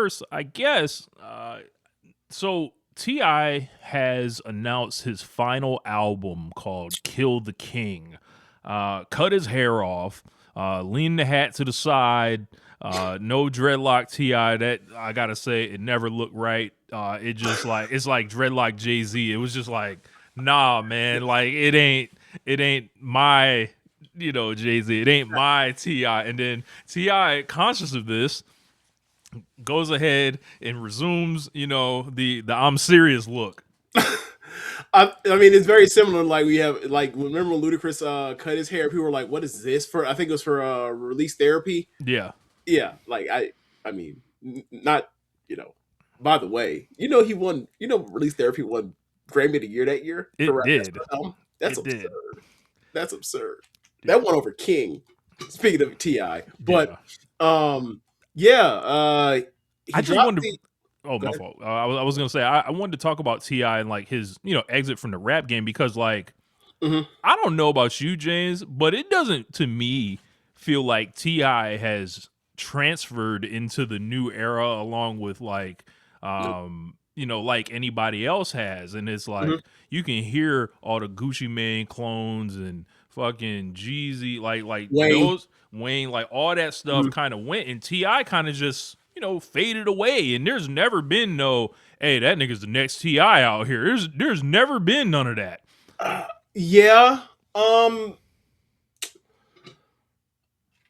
first, I guess. So Ti has announced his final album called "Kill the King." Cut his hair off, lean the hat to the side. No dreadlock Ti. That I gotta say, it never looked right. It just like it's like dreadlock Jay-Z. It was just like, nah, man. Like it ain't my Jay-Z. It ain't my Ti. And then Ti, conscious of this, goes ahead and resumes, the I'm serious look. I mean, it's very similar. Like we have, like remember when Ludacris cut his hair? People were like, "What is this for?" I think it was for release therapy. Yeah, Yeah, like I mean, not you know. By the way, he won. Release therapy won Grammy of the Year that year for it rap. did. That's It did. absurd. That's absurd. Yeah, That won over King. Speaking of Ti, but yeah. yeah, I he just dropped wanted to. the. Oh, Go my ahead. fault. I was gonna say I wanted to talk about Ti and like his exit from the rap game because like Mhm. I don't know about you, James, but it doesn't to me feel like Ti has transferred into the new era along with like Nope. like anybody else has. And it's Mhm. like you can hear all the Gucci Mane clones and fucking Jeezy, like Wayne. those Wayne, like all that stuff Mhm. kind of went and Ti kind of just, faded away. And there's never been no, hey, that nigga's the next Ti out here. There's never been none of that. Yeah. Um.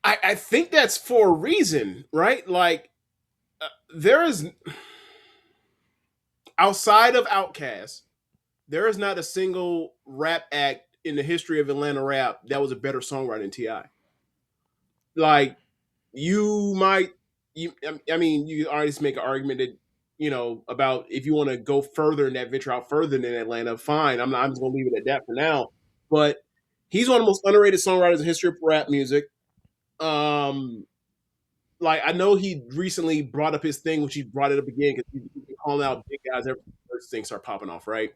I think that's for a reason, right? Like there is outside of Outkast, there is not a single rap act in the history of Atlanta rap that was a better songwriter than Ti. Like you might, I mean, you always make an argument that about if you want to go further in that venture out further than Atlanta. Fine, I'm not. I'm just gonna leave it at that for now. But he's one of the most underrated songwriters in the history of rap music. Um, like I know he recently brought up his thing, which he brought it up again because he's been calling out big guys ever since first things start popping off, right?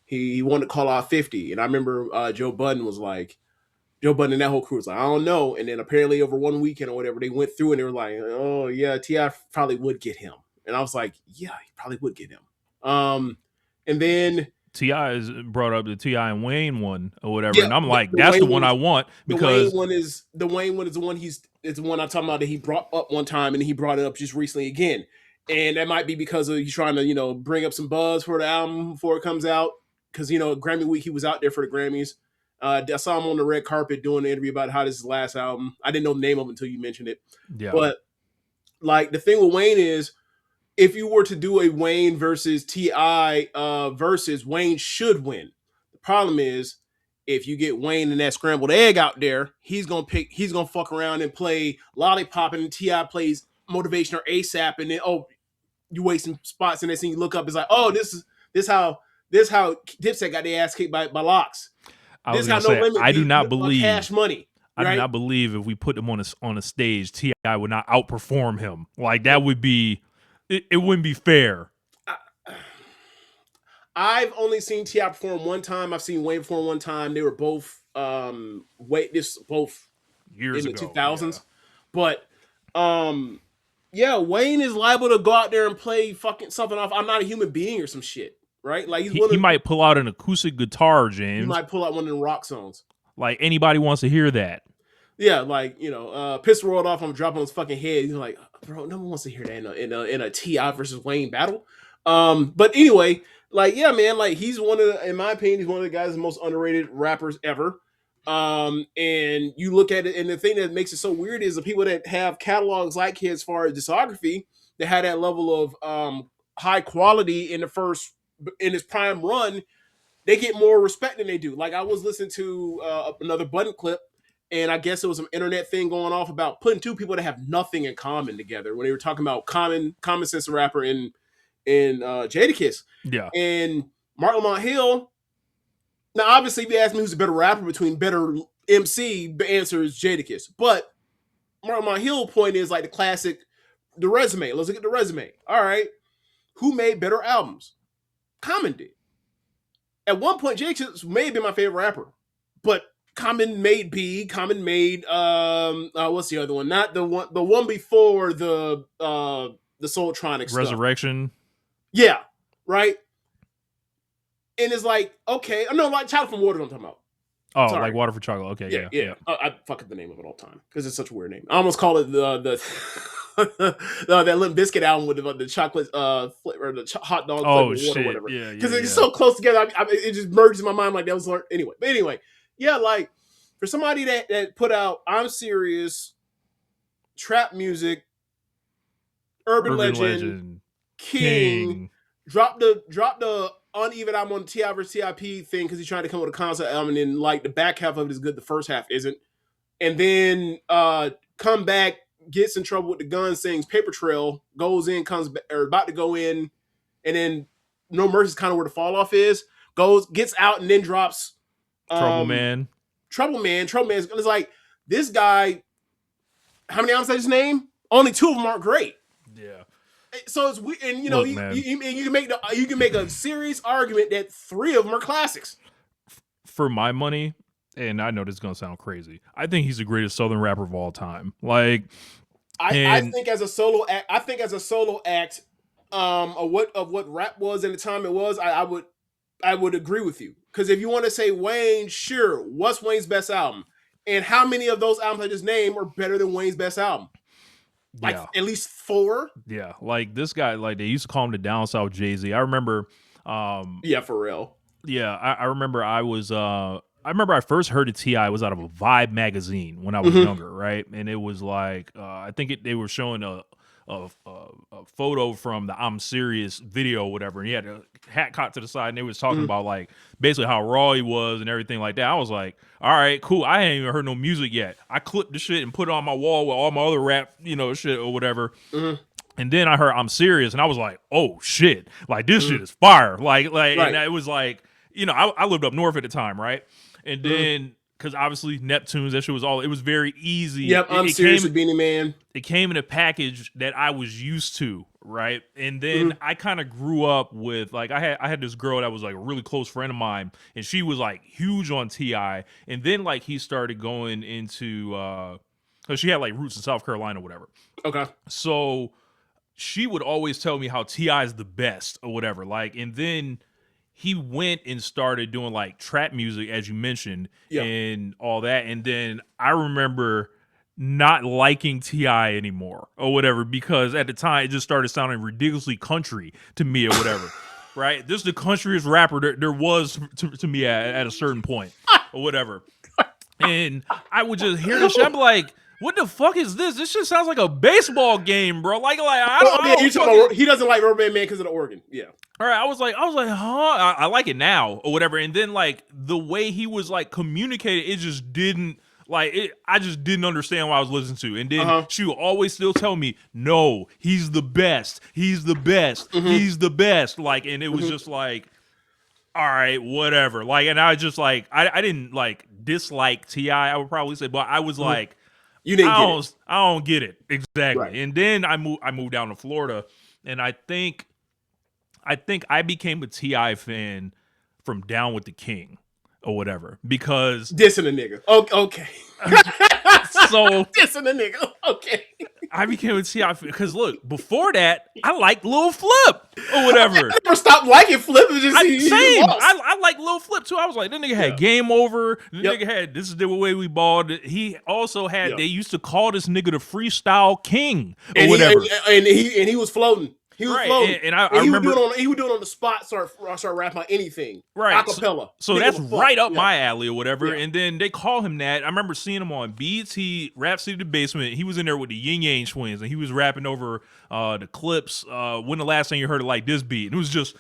He wanted to call out 50, and I remember Joe Budden and that whole crew was like, I don't know, and then apparently over one weekend or whatever, they went through and they were like, oh yeah, Ti probably would get him, and I was like, yeah, he probably would get him. And then Ti is brought up the Ti and Wayne one or whatever, yeah, and I'm like, the that's the Wayne one one I is want the Wayne because one is the Wayne one is the one it's the one I'm talking about that he brought up one time and he brought it up just recently again. And that might be because of he's trying to, bring up some buzz for the album before it comes out. Because Grammy week he was out there for the Grammys. I saw him on the red carpet doing an interview about how this is his last album. I didn't know the name of it until you mentioned it. yeah, But like the thing with Wayne is if you were to do a Wayne versus Ti versus, Wayne should win. The problem is if you get Wayne and that scrambled egg out there, he's gonna fuck around and play Lollipop, and Ti plays Motivation or ASAP, and then you wasting spots, and then you look up, it's like, oh, this how Dipset got their ass kicked by Locks. I This was how gonna No say Limit beat Cash Money, I do right? not believe if we put them on a stage, Ti would not outperform him. Like that would be it wouldn't be fair. I've only seen Ti perform one time. I've seen Wayne perform one time. They were both both Years in the ago, yeah. 2000s. But yeah, Wayne is liable to go out there and play fucking something off I'm Not a Human Being or some shit, right? Like He might pull out an acoustic guitar, he James. might pull out one of the rock songs. Like anybody wants to hear that. Yeah, like Pistol Rolled Off, I'm dropping on his fucking head. He's like, bro, no one wants to hear that in a Ti versus Wayne battle. But anyway, like yeah, man, like he's in my opinion, he's one of the guys the most underrated rappers ever. And you look at it, and the thing that makes it so weird is the people that have catalogs like his, as far as discography, that had that level of high quality in his prime run, they get more respect than they do. Like I was listening to another Button clip, and I guess it was some internet thing going off about putting two people that have nothing in common together when they were talking about Common Sense rapper in Jadakiss Yeah. and Mark Lamont Hill. Now, obviously, if you ask me who's a better rapper between better MC, the answer is Jadakiss. But Mark Lamont Hill point is like the resume. Let's look at the resume. All right, who made better albums? Common did. At one point, Jadakiss may have been my favorite rapper, but Common made B. What's the other one? Not the one before the the Soultronic stuff. Resurrection. Yeah, right. And it's like, okay, no, like Child from Water. I'm talking about. Oh, Sorry. like Water for Chocolate. Okay, yeah. I fuck up the name of it all the time because it's such a weird name. I almost call it the that Limp Bizkit album with the chocolate flavor, the hot dog flavor water, whatever. Yeah, because it's so close together. It just merges in my mind like that was anyway. But anyway, yeah, like for somebody that put out I'm Serious, trap music, urban legend, King. Drop the uneven album on the T.I. vs. T.I.P. thing because he's trying to come with a concept album, and then like the back half of it is good, the first half isn't. And then come back, gets in trouble with the gun, sings Paper Trail, goes in, comes back, or about to go in, and then No Mercy is kind of where the fall off is. Gets out, and then drops Trouble Man. It's like this guy. How many albums I just named? Only 2 of them aren't great. Yeah. So it's weird, and you know, you can make a serious argument that 3 of them are classics. For my money, and I know this is gonna sound crazy, I think he's the greatest Southern rapper of all time. Like, I think as a solo act, of what rap was in the time it was, I would agree with you. Because if you want to say Wayne, sure, what's Wayne's best album, and how many of those albums I just named are better than Wayne's best album? Like at least 4. Yeah, like this guy, like they used to call him the Down South Jay-Z. I remember. Yeah, for real. Yeah, I remember. I remember I first heard of T.I. was out of a Vibe magazine when I was younger, right? And it was like I think they were showing a photo from the I'm Serious video or whatever, and he had a hat cocked to the side, and they was talking about like basically how raw he was and everything like that. I was like, all right, cool. I ain't even heard no music yet. I clipped the shit and put it on my wall with all my other rap, shit or whatever. And then I heard I'm Serious, and I was like, oh shit, like this shit is fire. Like, right. And it was like, I lived up north at the time, right? And then because obviously Neptunes, that shit was it was very easy. Yep, I'm Serious with Beanie Man. It came in a package that I was used to, right? And then I kind of grew up with like I had this girl that was like a really close friend of mine, and she was like huge on T.I. And then like he started going into because she had like roots in South Carolina or whatever. Okay. So she would always tell me how T.I. is the best or whatever. Like, and then he went and started doing like trap music, as you mentioned, and all that. And then I remember not liking T.I. anymore or whatever, because at the time it just started sounding ridiculously country to me or whatever. Right? This is the countryest rapper there was to me at a certain point or whatever. And I would just hear this shit. I'm like, what the fuck is this? This shit sounds like a baseball game, bro. Like I don't. He doesn't like Rubber Band Man because of the organ. Yeah. All right, I was like, huh? I like it now or whatever. And then like the way he was like communicating, it just didn't like it. I just didn't understand what I was listening to. And then she would always still tell me, no, he's the best. He's the best. He's the best. Like, and it was just like, all right, whatever. Like, and I just like, I didn't like dislike T.I., I would probably say, but I was like, you didn't get it. I don't get it exactly. Right. And then I moved down to Florida, and I think I became a T.I. fan from Down with the King or whatever, because dissing a nigga. Okay. So dissing a nigga. Okay. I became a T.I. fan because look, before that, I liked Lil Flip or whatever. I never stopped liking Flip. Same. I like Lil Flip too. I was like, that nigga had Game Over. The nigga had This Is the Way We Balled. He also had. They used to call this nigga the Freestyle King or whatever. And he was floating. He was floating. And I remember he would do it on the spot. Start rapping on anything. Right. Acapella. So that's right up my alley or whatever. Yeah. And then they call him that. I remember seeing him on BET Rap City the Basement. He was in there with the Yin Yang Twins, and he was rapping over the clips. When the last time you heard it like this beat? And it was just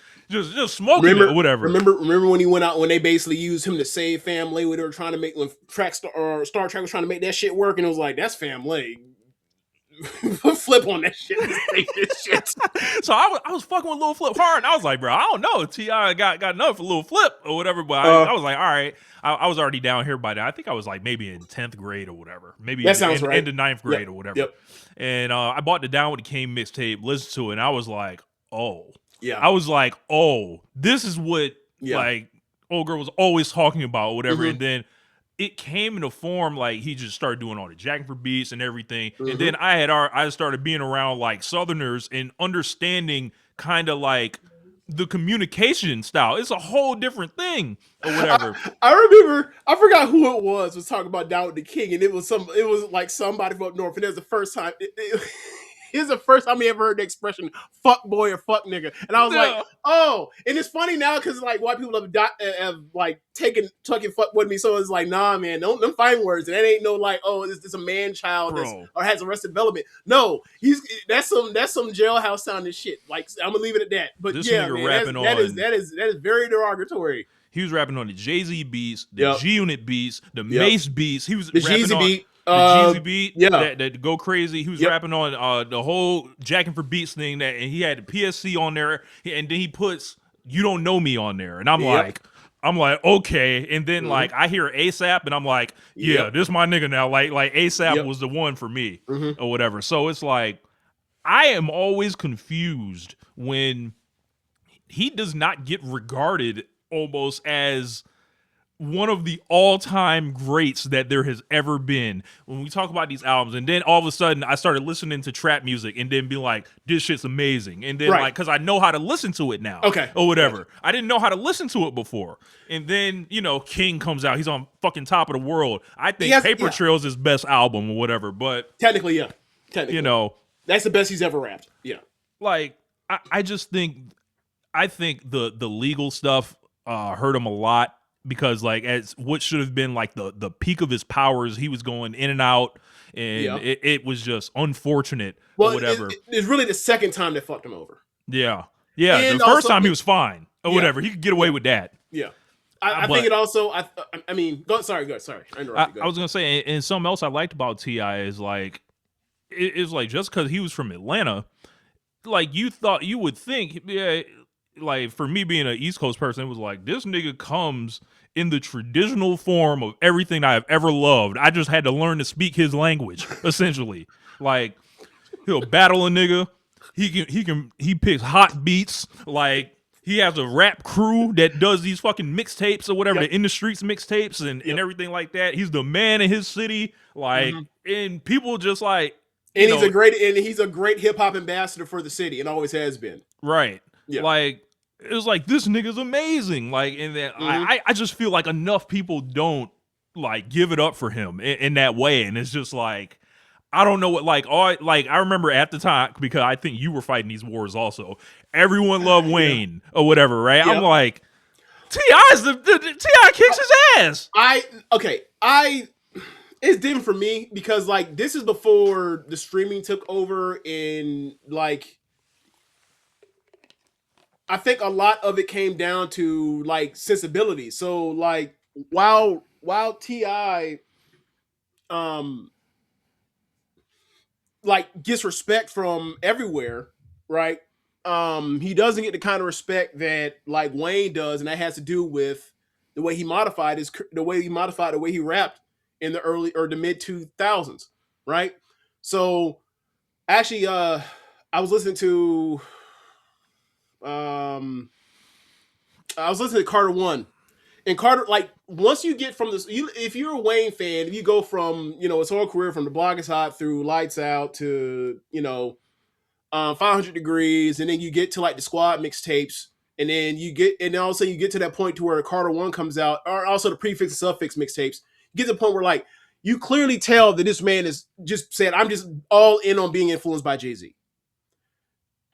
smoking it or whatever. Remember when he went out when they basically used him to save Family when they were trying to make when Star Trek was trying to make that shit work, and it was like, that's Family. Flip on that shit. So I was fucking with Lil Flip hard, and I was like, bro, I don't know, T.I. got enough for Lil Flip or whatever, but I was like, all right. I was already down here by then. I think I was like maybe in 10th grade or whatever, maybe that sounds right. End of 9th grade or whatever. Yep. And I bought the Down with the King mixtape, listened to it, and I was like, oh, yeah. I was like, oh, this is what like old girl was always talking about or whatever. And then it came in a form like he just started doing all the jacking for beats and everything. And Mm-hmm. then I started being around like Southerners and understanding kind of like the communication style. It's a whole different thing or whatever. I remember, I forgot who it was talking about Down with the King, and it was like somebody from up north, and it was the first time. It was the first time he ever heard the expression "fuck boy" or "fuck nigga," and I was like, Yeah, "Oh!" And it's funny now because like white people have like taken "fucking fuck" with me, so it's like, "Nah, man, don't them fine words." And that ain't no like, "Oh, it's a man child that's bro. or has arrested development." No, that's some jailhouse sounding shit. Like I'm gonna leave it at that. But This yeah, nigga man, rapping on that is very derogatory. he was rapping on the Jay-Z beats, the Yep. G Unit beats, the Yep. Mace beats. He was The rapping Jeezy on beat. the Jeezy beat Yeah. that go crazy. He was Yep. rapping on the whole jacking for beats thing that, and he had the PSC on there, and then he puts "You Don't Know Me" on there, and Yep. I'm like, okay, and then Mm-hmm. like I hear ASAP, and I'm like, yeah, Yep. this my nigga now. Like ASAP Yep. was the one for me Mm-hmm. or whatever. So it's like I am always confused when he does not get regarded almost as one of the all-time greats that there has ever been when we talk about these albums. And then all of a sudden I started listening to trap music and then be like, this shit's amazing. And then Right. like, because I know how to listen to it now Okay. or whatever. Gotcha. I didn't know how to listen to it before. And then, you know, King comes out, he's on fucking top of the world. I He think has, Paper yeah. Trail's his best album or whatever. But Technically, yeah. you Technically, know, that's the best he's ever rapped. Yeah. like I just think the legal stuff hurt him a lot because like as what should have been like the peak of his powers, he was going in and out, and Yeah. it was just unfortunate or Well, whatever. it's really the second time that fucked him over, Yeah, yeah. The and first also, time he was fine or yeah, whatever. He could get away yeah, with that. yeah. I think But it also. I mean, go. Sorry, go. Sorry, I interrupted. Go I ahead. was gonna say, and something else I liked about Ti is like it's like just because he was from Atlanta, like you would think, yeah, like for me being an East Coast person, it was like this nigga comes in the traditional form of everything I have ever loved. I just had to learn to speak his language, essentially. Like he'll battle a nigga. He picks hot beats. Like he has a rap crew that does these fucking mixtapes or whatever, Yep. the In the Streets mixtapes and Yep. everything like that. He's the man in his city. Like, Mm-hmm. and people just like, you And know, he's a great hip hop ambassador for the city, and always has been. right. Yeah. Like it was like this nigga's amazing. Like and then Mm-hmm. I just feel like enough people don't like give it up for him in that way. And it's just like I don't know what like I remember at the time because I think you were fighting these wars also. Everyone loved Yeah. Wayne or whatever, right? I'm Yep. like T.I.'s the T.I. kicks his ass. I it's different for me because like this is before the streaming took over, and like I think a lot of it came down to like sensibility. So like while Ti um like gets respect from everywhere, right? He doesn't get the kind of respect that like Wayne does, and that has to do with the way he modified the way he rapped in the early or the mid 2000s, right? So actually, I was listening to um I was listening to Carter One. And Carter, like, once you get from this, if you're a Wayne fan, you go from, his whole career from The Block is Hot through Lights Out to, 500 Degrees, and then you get to like the Squad mixtapes, and then all of a sudden you get to that point to where Carter One comes out, or also the Prefix and Suffix mixtapes. You get to the point where like you clearly tell that this man is just said, I'm just all in on being influenced by Jay-Z.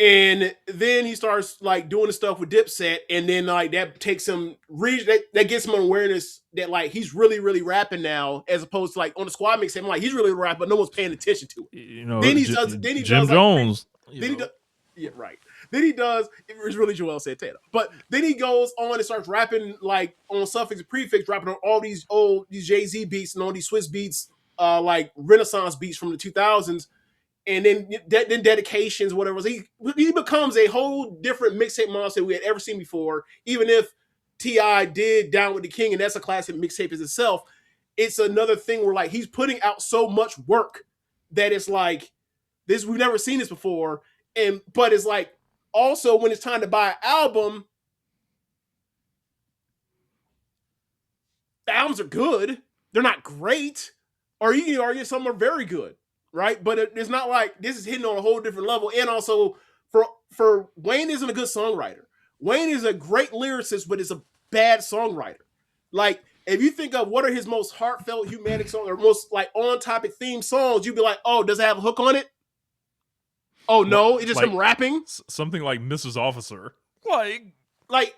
And then he starts like doing the stuff with Dipset, and then like that takes him that gets him an awareness that like he's really really rapping now, as opposed to like on the Squad mix, I'm like he's really rapping, but no one's paying attention to it. You know, Then he Jim does like Jones. then he does yeah right. Then he does it was really Joel Santana, but then he goes on and starts rapping like on Suffix and Prefix, rapping on all these Jay-Z beats and all these Swiss beats, like Renaissance beats from the 2000s. And then dedications, whatever. He becomes a whole different mixtape monster we had ever seen before. Even if Ti did Down with the King, and that's a classic mixtape as itself, it's another thing where like he's putting out so much work that it's like this we've never seen this before. But it's like also when it's time to buy an album, the albums are good. they're not great, or you can argue some are very good, right? But it's not like this is hitting on a whole different level. And also, for Wayne isn't a good songwriter. Wayne is a great lyricist, but is a bad songwriter. Like, if you think of what are his most heartfelt humanistic songs or most like on topic theme songs, you'd be like, oh, does it have a hook on it? Oh no, it's just like him rapping. something like Mrs. Officer. Like like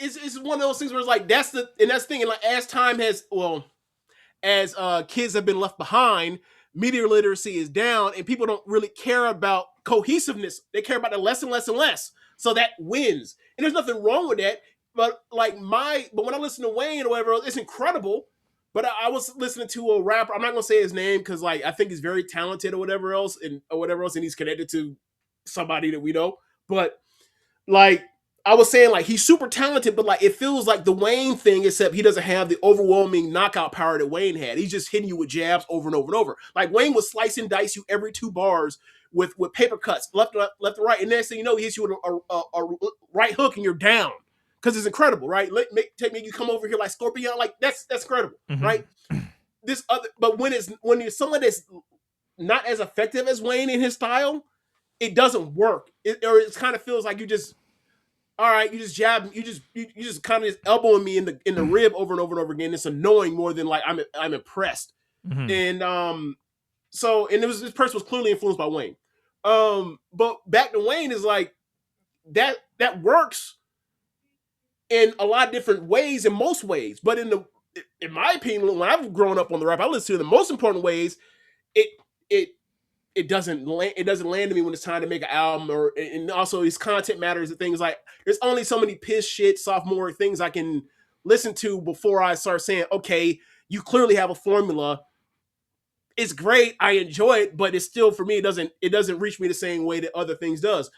it's one of those things where it's like that's the thing. And like as time has as kids have been left behind, media literacy is down, and people don't really care about cohesiveness. They care about it less and less and less. So that wins, and there's nothing wrong with that. But when I listen to Wayne or whatever, it's incredible. But I was listening to a rapper. I'm not gonna say his name because like I think he's very talented or whatever else, and he's connected to somebody that we know. But like I was saying, like he's super talented, but like it feels like the Wayne thing, except he doesn't have the overwhelming knockout power that Wayne had. He's just hitting you with jabs over and over and over. Like Wayne was slice and dice you every 2 bars with paper cuts, left and right, and next thing you know, he hits you with a right hook and you're down because it's incredible, right? Make you come over here like Scorpion, like that's incredible, right? This other, but when you're someone that's not as effective as Wayne in his style, it doesn't work. It kind of feels like you just, all right, you just jab, you just kind of just elbowing me in the rib over and over and over again. It's annoying more than like I'm impressed. And so this person was clearly influenced by Wayne. But back to Wayne is like that works in a lot of different ways, in most ways. But in my opinion, when I've grown up on the rap, I listen to the most important ways. It doesn't land to me when it's time to make an album, and also his content matters and things like there's only so many piss shit sophomore things I can listen to before I start saying, okay, you clearly have a formula. It's great, I enjoy it, but it's still, for me, it doesn't reach me the same way that other things does.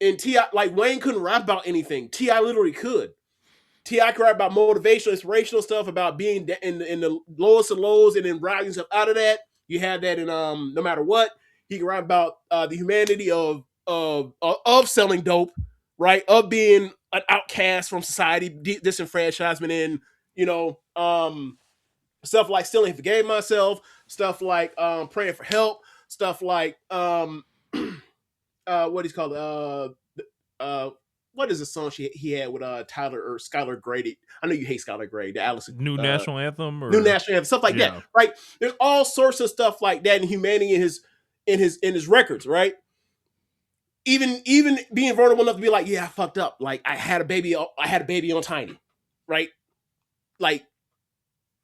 And T.I., like Wayne couldn't rap about anything. T.I. literally could. T.I. could rap about motivational, inspirational stuff, about being in the lowest of lows and then rising stuff out of that. You have that in No Matter What. He can rap about the humanity of selling dope, right? Of being an outcast from society, disenfranchisement, and stuff like Still Ain't Forgave Myself, stuff like Praying for Help, stuff like what he's called what is the song he had with Tyler or Skylar Grady? I know you hate Skylar Grady, the Alice New National Anthem, New National Anthem, stuff like that, right? There's all sorts of stuff like that in humanity in his records, right? Even being vulnerable enough to be like, yeah, I fucked up. Like I had a baby on Tiny, right? Like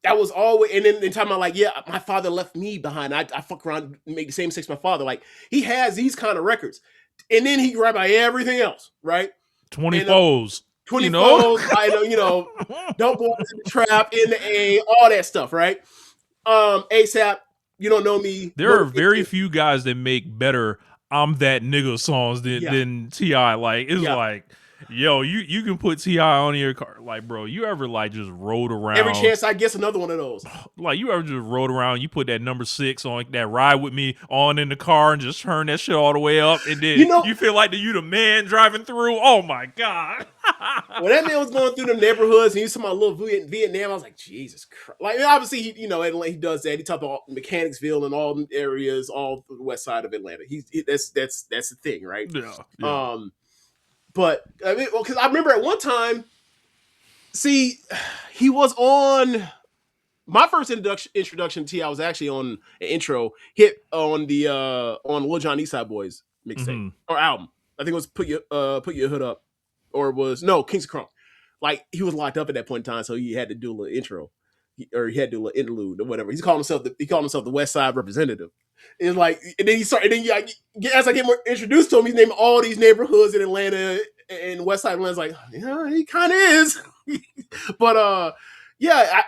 that was always, and then talking about like, yeah, my father left me behind. I fuck around and make the same mistakes my father. Like he has these kind of records, and then he can rap about everything else, right? 20 foes. 20 foes, don't go into the trap, in the A, all that stuff, right? ASAP, You Don't Know Me. There are very few guys that make better I'm That Nigga songs than T.I. Like, it's like, yo, you can put T.I. on your car. Like, bro, you ever like just rode around? Every chance I guess another one of those. Like, you ever just rode around, you put that number 6 on that Ride With Me on in the car and just turn that shit all the way up, and then you feel like you the man driving through. Oh my God. When that man was going through them neighborhoods and he was talking about little Vietnam, I was like, Jesus Christ. Like, obviously, he does that. He talked about Mechanicsville and all areas, all the west side of Atlanta. That's the thing, right? Yeah. But I mean, because I remember at one time, see, he was on my first introduction to T.I. was actually on an intro hit on the on Lil Jon Eastside Boys mixtape or album. I think it was Put Your Hood Up, or it was Kings of Crunk. Like he was locked up at that point in time, so he had to do a little intro, or he had to do a little interlude or whatever. He called himself the West Side Representative. And like, and then as I get more introduced to him, he's naming all these neighborhoods in Atlanta and West Side Atlanta's like, yeah, he kind of is. But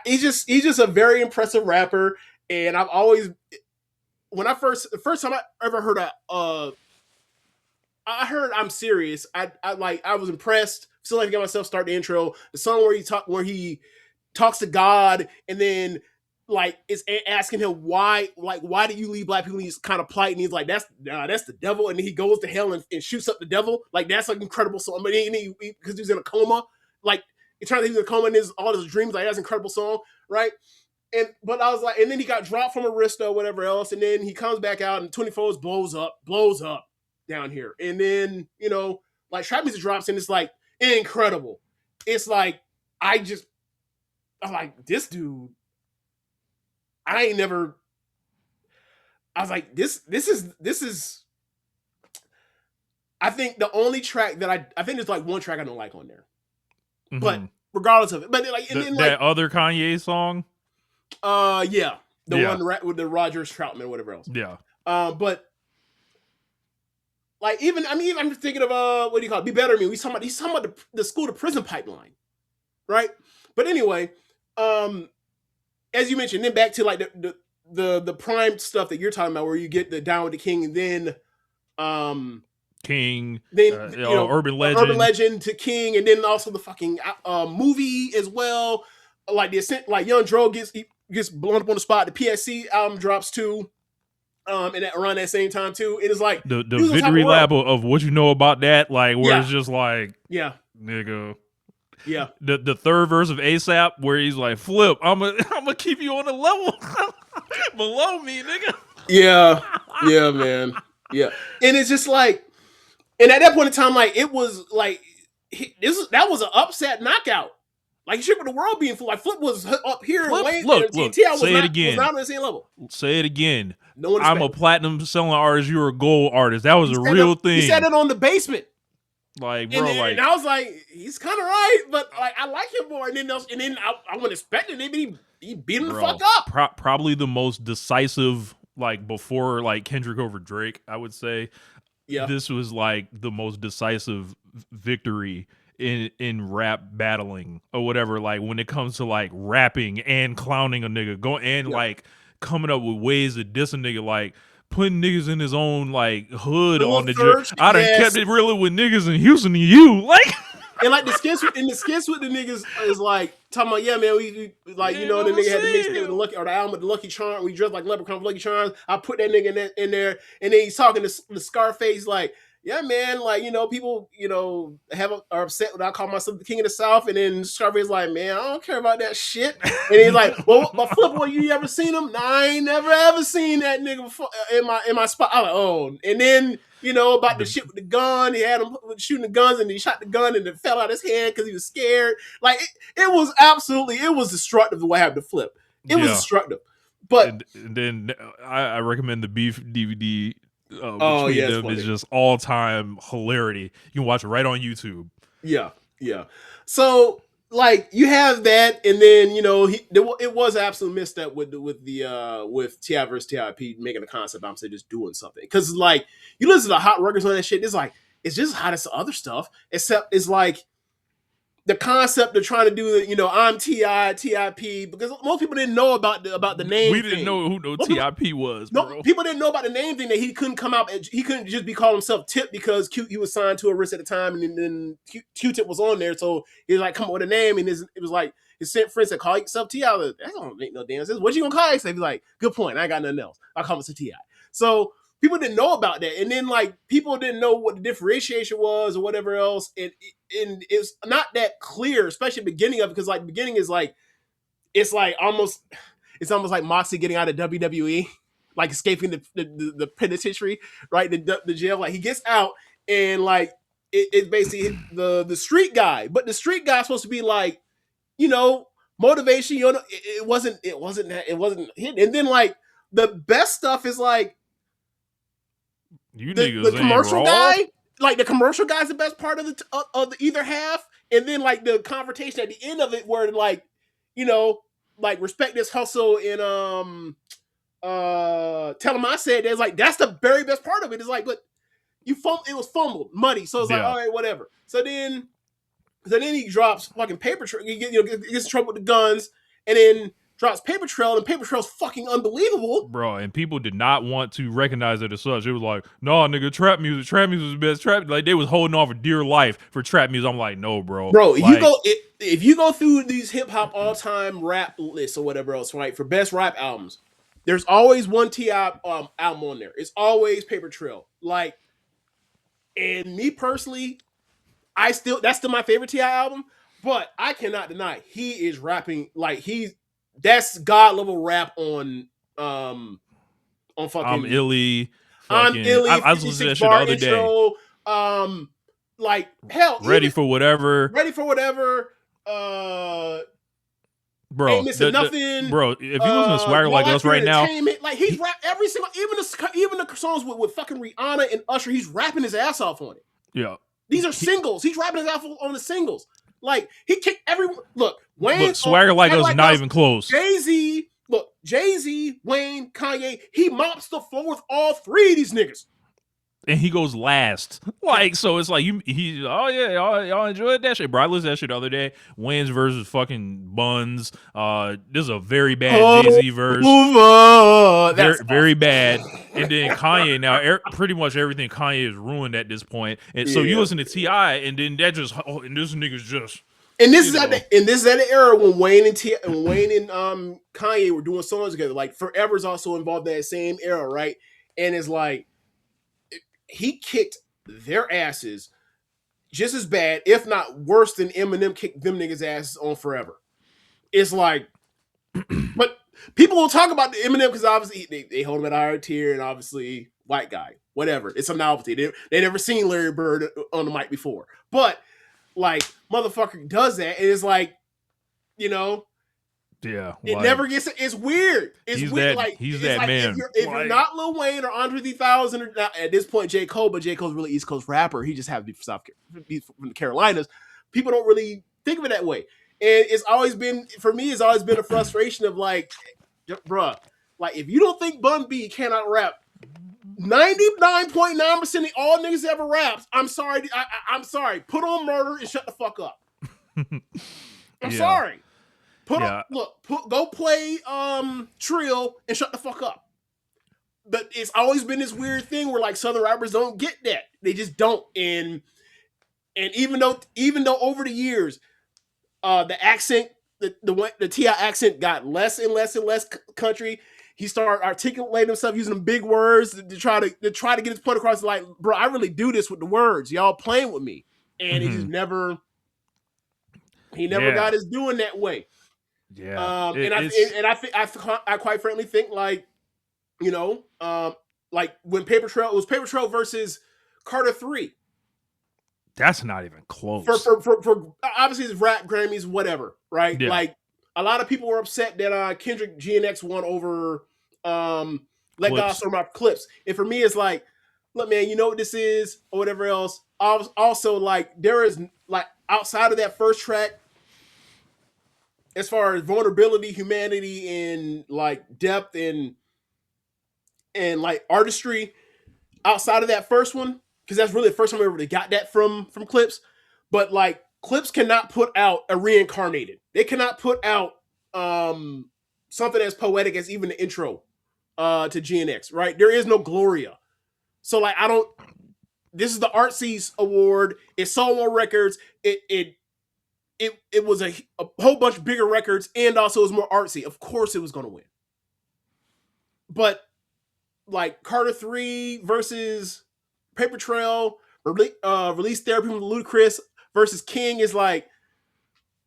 he's just a very impressive rapper. And I've always, the first time I ever heard I heard I'm Serious. I was impressed. Still like to get myself start the intro. The song where he talks to God, and then like is asking him why do you leave black people? And he's kind of polite, and he's like, that's the devil, and then he goes to hell and shoots up the devil. Like that's like incredible song. But because he's in a coma, like it turns out he's in a coma and all his dreams. Like that's an incredible song, right? but I was like, and then he got dropped from Arista or whatever else, and then he comes back out and 24s blows up down here, and then like trap music drops and it's like incredible. It's like I'm like, this dude, I ain't never. I was like, this is. I think the only track that I think there's like one track I don't like on there, but regardless of it, but like and then that other Kanye song. Yeah, the one with the Rogers Troutman, whatever else. Yeah. But like even I'm just thinking of what do you call it? Be Better Me. He's talking about the school to prison pipeline, right? But anyway, as you mentioned, then back to like the prime stuff that you're talking about, where you get the Down with the King, and then King, then Urban Legend to King, and then also the fucking movie as well. Like the ascent, like Young Dro gets blown up on the spot. The PSC album drops too, and around that same time too. It is like the victory lap of what you know about that, like where it's just like, nigga. Yeah. The third verse of ASAP where he's like, Flip, I'm gonna keep you on the level below me, nigga. Yeah, man. Yeah. And it's just like, and at that point in time, like it was like that was an upset knockout. Like shit with the world being full. Like Flip was up here. Look, T.I. was say it again. Was not on the same level. Say it again. No one I'm a platinum selling artist. You're a gold artist. That was a real thing. He said it on The Basement. Like, bro, and I was like, he's kind of right, but like I like him more. And then I wasn't expecting it, but he beat him the fuck up. Probably the most decisive, like before like Kendrick over Drake, I would say. Yeah, this was like the most decisive victory in rap battling or whatever. Like when it comes to like rapping and clowning a nigga, like coming up with ways to diss a nigga, like putting niggas in his own like hood on the church. I done kept it really with niggas in Houston to you, like. And like the skits with the niggas is like talking about, yeah, man, we like the nigga had the mixtape with the Lucky, or the album with the Lucky Charm. We dressed like Leprechaun with Lucky Charms. I put that nigga in there, and then he's talking to the Scarface like, yeah, man, like people are upset when I call myself the King of the South, and then Scarface like, man, I don't care about that shit. And he's like, well, but Flip, you ever seen him? Nah, I ain't never ever seen that nigga before in my spot. I'm like, oh, and then. About the shit with the gun. He had him shooting the guns, and he shot the gun, and it fell out his hand because he was scared. Like it was destructive the way I had to Flip. It was destructive. But and then I recommend the Beef DVD. Between them is just all time hilarity. You can watch it right on YouTube. Yeah. So like you have that, and then it was an absolute misstep with T.I. versus T.I.P. making a concept album, say just doing something, because like you listen to hot records on that shit, it's like it's just hot as other stuff, except it's like the concept of trying to do I'm T.I., T.I.P. because most people didn't know about the name. We didn't know who T.I.P. was. No, people didn't know about the name thing, that he couldn't come out. He couldn't just be calling himself Tip because he was signed to Arista at the time, and then Q-Tip was on there, so he was like, come up with a name, and it was like his friend said, call yourself T.I. That don't make no damn sense. What you gonna call yourself? He's like, good point. I ain't got nothing else. I'll call myself T.I. So people didn't know about that, and then like people didn't know what the differentiation was or whatever else, and it's not that clear, especially the beginning of it, because like the beginning is like it's almost like Moxley getting out of WWE, like escaping the penitentiary, right? The jail. Like he gets out, and like it's basically the street guy, but the street guy is supposed to be like motivation. It wasn't hidden. And then like the best stuff is like the commercial guy. Like the commercial guy is the best part of the either half, and then like the confrontation at the end of it, where like like respect this hustle and tell him I said there's like that's the very best part of it. It's like, but it was fumbled, muddy, so it's like all right, whatever. So then he drops fucking Paper Trail. He gets in trouble with the guns, and then drops Paper Trail, and Paper Trail's fucking unbelievable, bro. And people did not want to recognize it as such. It was like, nah, nigga, trap music is the best. Trap, like they was holding on for dear life for trap music. I'm like, no, bro. Like, if you go through these hip hop all time rap lists or whatever else, right, for best rap albums, there's always one T.I. album on there. It's always Paper Trail. Like, and me personally, that's still my favorite T.I. album. But I cannot deny he is rapping like he's that's god level rap on I'm fucking illy. I'm Fucking. illy I was listening to 56 that shit the bar other day. intro. Like hell, Ready even for whatever, ready for whatever. Uh, ain't bro. missing nothing. Bro. If you listen to Swagger More Like like Us pure right now, entertainment. Like he's he, rap every single, even the songs with fucking Rihanna and Usher. He's rapping his ass off on it. yeah. These are singles. He's rapping his ass off on the singles. Like he kicked everyone. Look, Look, Wayne's on Swagger Like Swagger Us Like not Us. even close. Jay-Z, look, Jay-Z, Wayne, Kanye. He mops the floor with all three of these niggas. And he goes last. Like, so it's like oh yeah, y'all enjoyed that shit, bro. I listened to that shit the other day. Wayne's versus fucking Buns. This is a very bad Jay-Z verse. That's Very bad. And then Kanye now, pretty much everything Kanye is ruined at this point. And so you listen to T.I. and then that just and this nigga's just. And this is at the era when Wayne and Kanye were doing songs together. Like Forever's also involved in that same era, right? And it's like he kicked their asses just as bad, if not worse, than Eminem kicked them niggas' asses on Forever. It's like, but people will talk about the Eminem because obviously they hold him at a higher tier, and obviously white guy, whatever. It's a novelty. They never seen Larry Bird on the mic before, but like motherfucker does that, and it's like, you know. Yeah, it never gets. It's weird. It's weird. He's that like, man. If you're not Lil Wayne or Andre 3000, or not, at this point J. Cole, but J. Cole's really East Coast rapper. He just happens to be from the Carolinas. People don't really think of it that way, and it's always been a frustration of like, bruh, like if you don't think Bun B cannot rap 99.9% of all niggas ever raps, I'm sorry. I'm sorry. Put on Murder and shut the fuck up. I'm sorry. Go play Trill and shut the fuck up. But it's always been this weird thing where like Southern rappers don't get that. They just don't. And even though over the years, the accent, the T.I. accent got less and less and less country. He started articulating himself using big words to try to get his point across. Like, bro, I really do this with the words. Y'all playing with me, and he just never. He never got his doing that way. Yeah, I quite frankly think like, you know, like when Paper Trail versus Carter 3. That's not even close. For obviously it's rap Grammys, whatever, right? Yeah. Like a lot of people were upset that Kendrick GNX won over Let God Serve My Clips. And for me, it's like, look, man, you know what this is or whatever else. Also, like there is like outside of that first track, as far as vulnerability, humanity, and like depth and like artistry, outside of that first one, because that's really the first time I ever got that from Clips. But like Clips cannot put out a Reincarnated. They cannot put out something as poetic as even the intro to GNX, right? There is no Gloria. So like this is the Artsy's award. It's Solo Records. It was a whole bunch of bigger records, and also it was more artsy. Of course it was going to win. But like Carter 3 versus Paper Trail, Release Therapy from Ludacris versus King is like,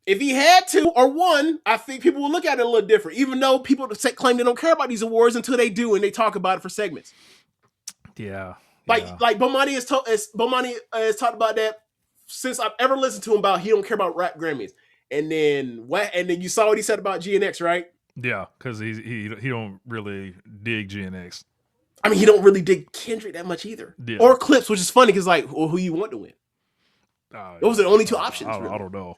if he had to or won, I think people will look at it a little different, even though people claim they don't care about these awards until they do and they talk about it for segments. Yeah. Like Bomani has talked about that since I've ever listened to him about he don't care about rap Grammys. And then you saw what he said about GNX, right? Yeah, because he don't really dig GNX. I mean, he don't really dig Kendrick that much either. Yeah. Or Clips, which is funny because like, well, who you want to win? Those are the only two options. I don't know.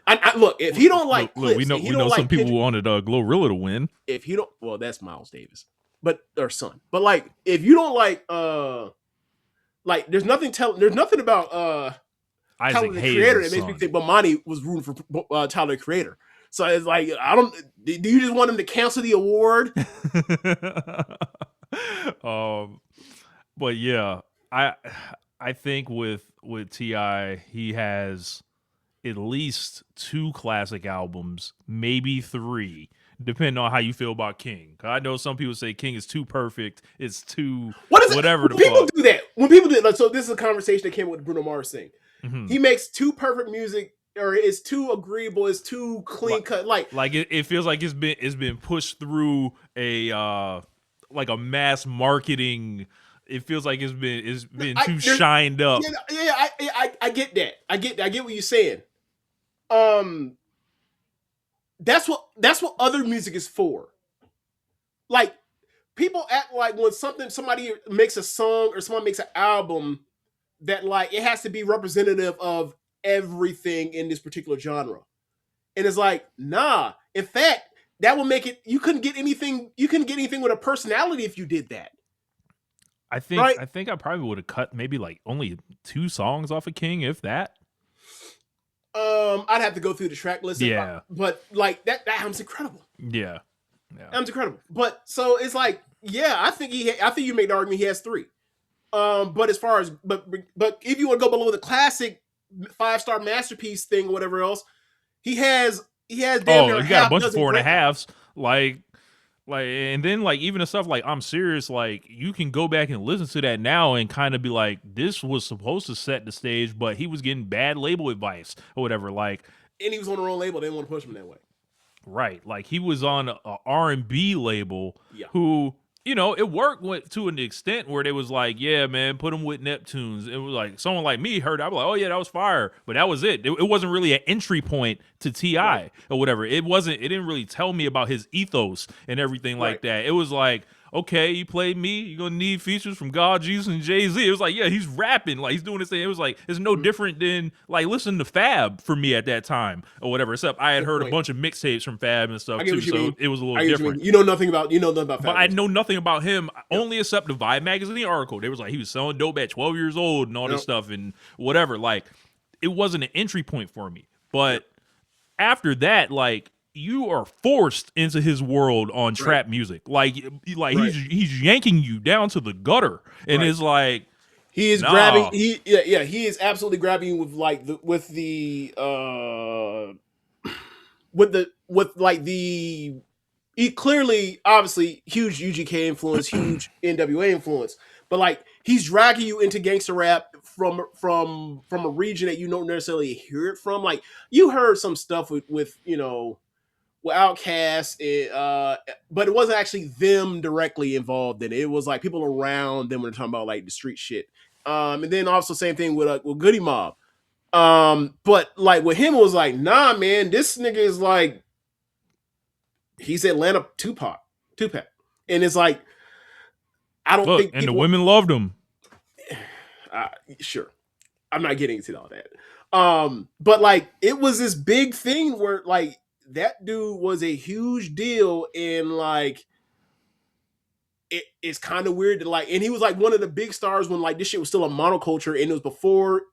I look, if he don't like Clips, we know some people who wanted Glorilla to win. If you don't, well, that's Miles Davis, or son. But like, if you don't like there's nothing about Tyler the Creator that makes me think Bomani was rooting for Tyler the Creator. So it's like, do you just want him to cancel the award? But yeah, I think with T.I., he has at least 2 classic albums, maybe 3, depending on how you feel about King. I know some people say King is too perfect. It's too whatever. When people do that. When people do that, so this is a conversation that came with the Bruno Mars thing. Mm-hmm. He makes too perfect music or it's too agreeable, it's too clean like cut. Like it feels like it's been pushed through a like a mass marketing. It feels like it's been too shined up. I get that. I get what you're saying. Um, that's what other music is for. Like people act like when somebody makes a song or someone makes an album that like it has to be representative of everything in this particular genre. And it's like, nah. In fact, that will make it you couldn't get anything with a personality if you did that. Right? I think I probably would have cut maybe like only 2 songs off of King, if that. I'd have to go through the track list. Yeah. But like that album's incredible. Yeah. Album's incredible. But so it's like, yeah, I think you make the argument he has 3. But as far as but if you want to go below the classic 5-star masterpiece thing or whatever else, he has damn near he got a bunch of 4.5s. Like, and then like even the stuff like I'm Serious, like you can go back and listen to that now and kind of be like, this was supposed to set the stage, but he was getting bad label advice or whatever. Like, and he was on the wrong label. They didn't want to push him that way. Right, like he was on a R&B label. Yeah. Who, you know, it worked to an extent where they was like, yeah, man, put him with Neptunes. It was like someone like me heard, I'd be like, oh yeah, that was fire, but that was it. It wasn't really an entry point to T.I. or whatever. It didn't really tell me about his ethos and everything like that. It was like, okay, you played me, you're gonna need features from God, Jesus, and Jay-Z. It was like, yeah, he's rapping, like he's doing this thing. It was like, it's no different than like listening to Fab for me at that time or whatever. Except I had heard a bunch of mixtapes from Fab and stuff too, so it was a little different. You know nothing about Fab. But I know nothing about him, only except the Vibe magazine article. They was like he was selling dope at 12 years old and all this stuff and whatever. Like, it wasn't an entry point for me. But after that, like, you are forced into his world on trap music. Like he's yanking you down to the gutter, and it's like he is grabbing. He is absolutely grabbing you with like with he clearly obviously huge UGK influence, huge NWA influence, but like he's dragging you into gangster rap from a region that you don't necessarily hear it from. Like you heard some stuff with you know. Well, Outkast, but it wasn't actually them directly involved in it. It was like people around them when they're talking about like the street shit. And then also same thing with Goody Mob. But like with him, it was like, nah, man, this nigga is like, he's Atlanta Tupac, and it's like, I don't think and the women loved him. Sure, I'm not getting into all that. But like, it was this big thing where like. That dude was a huge deal, and like it's kind of weird to like, and he was like one of the big stars when like this shit was still a monoculture, and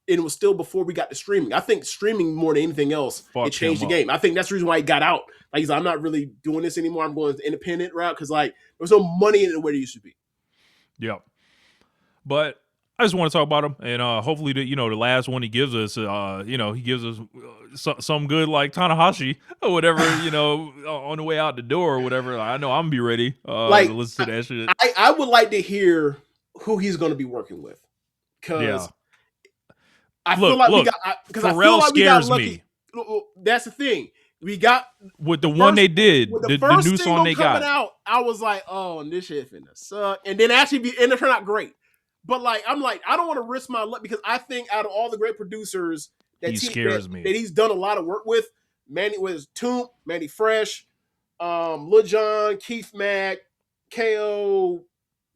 it was still before we got to streaming. I think streaming more than anything else, it changed the game. I think that's the reason why he got out. Like he's like, I'm not really doing this anymore. I'm going the independent route because like there was no money in it where it used to be. Yep. But I just want to talk about him, and hopefully, the last one he gives us, he gives us some good like Tanahashi or whatever, on the way out the door or whatever. I know I'm gonna be ready to listen to that shit. I would like to hear who he's going to be working with, because I feel like Pharrell scares me. That's the thing. We got with the one they did, the new song they got out. I was like, oh, and this shit finna suck, and then it turned out great. But like, I'm like, I don't want to risk my luck because I think out of all the great producers that he's done a lot of work with, Manny was Toomp, Manny Fresh, Lil Jon, Keith Mack, KO,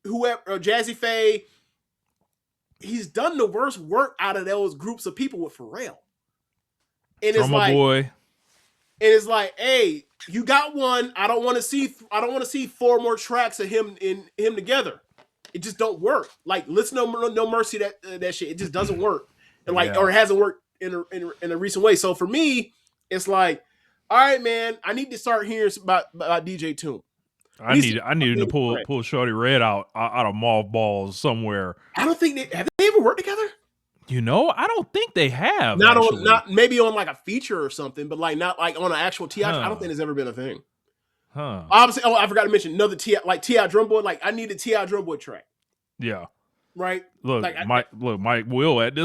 whoever, Jazzy Faye. He's done the worst work out of those groups of people with Pharrell. And it's like, boy. And it's like, hey, you got one. I don't want to see 4 more tracks of him together. It just don't work. Like, listen to No Mercy, that shit. It just doesn't work, and like, or it hasn't worked in a recent way. So for me, it's like, all right, man, I need to start hearing about DJ Toomp. I needed to pull Shorty Red out of mothballs somewhere. I don't think have they ever worked together. I don't think they have. Not maybe on like a feature or something, but like not like on an actual T.I. I don't think there's ever been a thing. Huh. Obviously, I forgot to mention another T.I. drum boy. Like I need a T.I. drum boy track. Yeah. Right. Look, Mike Will at this